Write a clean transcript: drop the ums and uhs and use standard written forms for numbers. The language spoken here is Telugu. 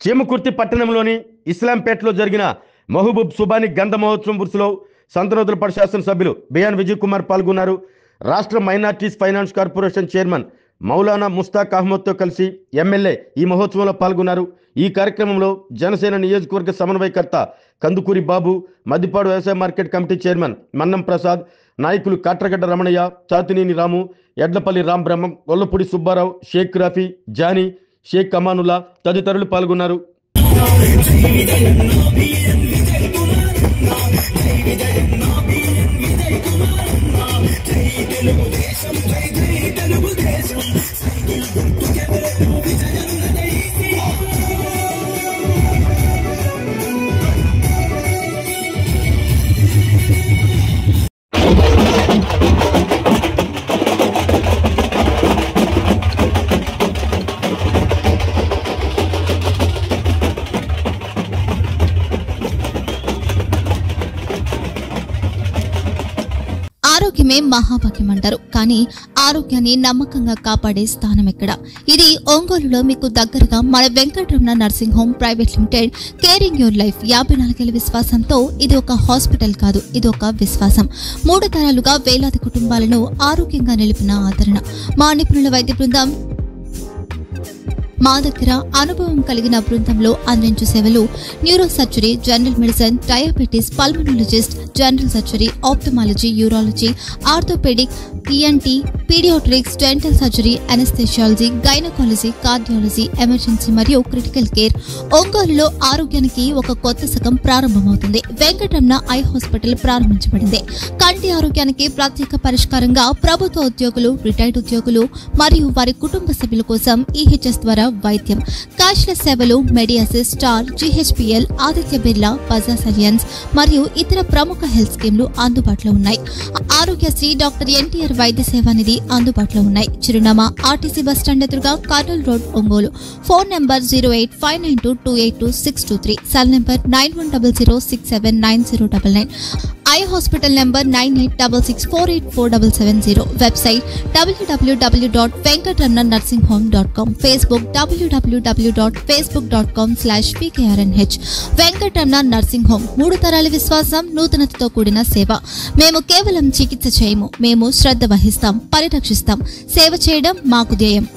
చీమకుర్తి పట్టణంలోని ఇస్లాంపేటలో జరిగిన మహబూబ్ సుబాని గంధ మహోత్సవం ఉర్సులో సంతనోతులపాడు శాసనసభ్యులు బిఎన్ విజయ్ కుమార్ పాల్గొన్నారు. రాష్ట్ర minorities finance corporation chairman Maulana Mushtaq అహ్మద్తో కలిసి ఎమ్మెల్యే ఈ మహోత్సవంలో పాల్గొన్నారు. ఈ కార్యక్రమంలో జనసేన నియోజకవర్గ సమన్వయకర్త కందుకూరి బాబు, మద్దిపాడు వ్యవసాయ మార్కెట్ కమిటీ చైర్మన్ మన్నం ప్రసాద్, నాయకులు కాట్రగడ్డ రమణయ్య, చాతినేని రాము, ఎడ్లపల్లి రాంబ్రహ్మం, గొల్లపూడి సుబ్బారావు, షేక్ రఫీ, జానీ, షేక్ అమానుల్లా తదితరులు పాల్గొన్నారు. ఆరోగ్యమే మహాభాగ్యం అంటారు. కానీ ఆరోగ్యాన్ని నమ్మకంగా కాపాడే స్థానం ఎక్కడ? ఇది ఒంగోలులో మీకు దగ్గరగా మన Venkataramana nursing home private limited. Caring your life 54 ఏళ్ల విశ్వాసంతో ఇది ఒక హాస్పిటల్ కాదు, ఇది ఒక విశ్వాసం. 3 తరాలుగా వేలాది కుటుంబాలను ఆరోగ్యంగా నిలిపిన ఆదరణ. మా నిపుణుల వైద్య బృందం మా దగ్గర అనుభవం కలిగిన బృందంలో అందించే సేవలు neuro surgery, general medicine, diabetes, pulmonologist, general surgery, ophthalmology, urology, orthopedic, ENT, pediatrics, dental surgery, anesthesiology, gynecology, cardiology, emergency మరియు క్రిటికల్ కేర్. ఒంగోలులో ఆరోగ్యానికి ఒక కొత్త శకం ప్రారంభమవుతుంది. వెంకటరమణ ఐ హాస్పిటల్ ప్రారంభించబడింది. కంటి ఆరోగ్యానికి ప్రత్యేక పరిష్కారంగా ప్రభుత్వ ఉద్యోగులు, రిటైర్డ్ ఉద్యోగులు మరియు వారి కుటుంబ సభ్యుల కోసం ఈహెచ్ఎస్ ద్వారా వైద్యం, క్యాష్లెస్ సేవలు, మెడియాసిస్, స్టార్, జీహెచ్పిఎల్, ఆదిత్య బిర్లా, బజాజ్ అలియన్స్ మరియు ఇతర ప్రముఖ హెల్త్ స్కీమ్లు అందుబాటులో ఉన్నాయి. ఆరోగ్యశ్రీ, డాక్టర్ ఎన్టీఆర్ వైద్య సేవా నిధి అందుబాటులో ఉన్నాయి. చిరునామా ఆర్టీసీ బస్టాండ్ ఎదురుగా, Kurnool road, Ongole. Phone number 08592282623, cell number 9100679099, eye hospital number 9866484770, website www.venkatramanarsinghome.com, Facebook www.facebook.com/pkrnh. Venkataramana nursing home 3 తరాల విశ్వాసం, నూతనతతో కూడిన సేవ. మేము కేవలం చికిత్స చేయము, మేము శ్రద్ధ వహిస్తాం, పరిరక్షిస్తాం. సేవ చేయడం మాకు ధ్యేయం.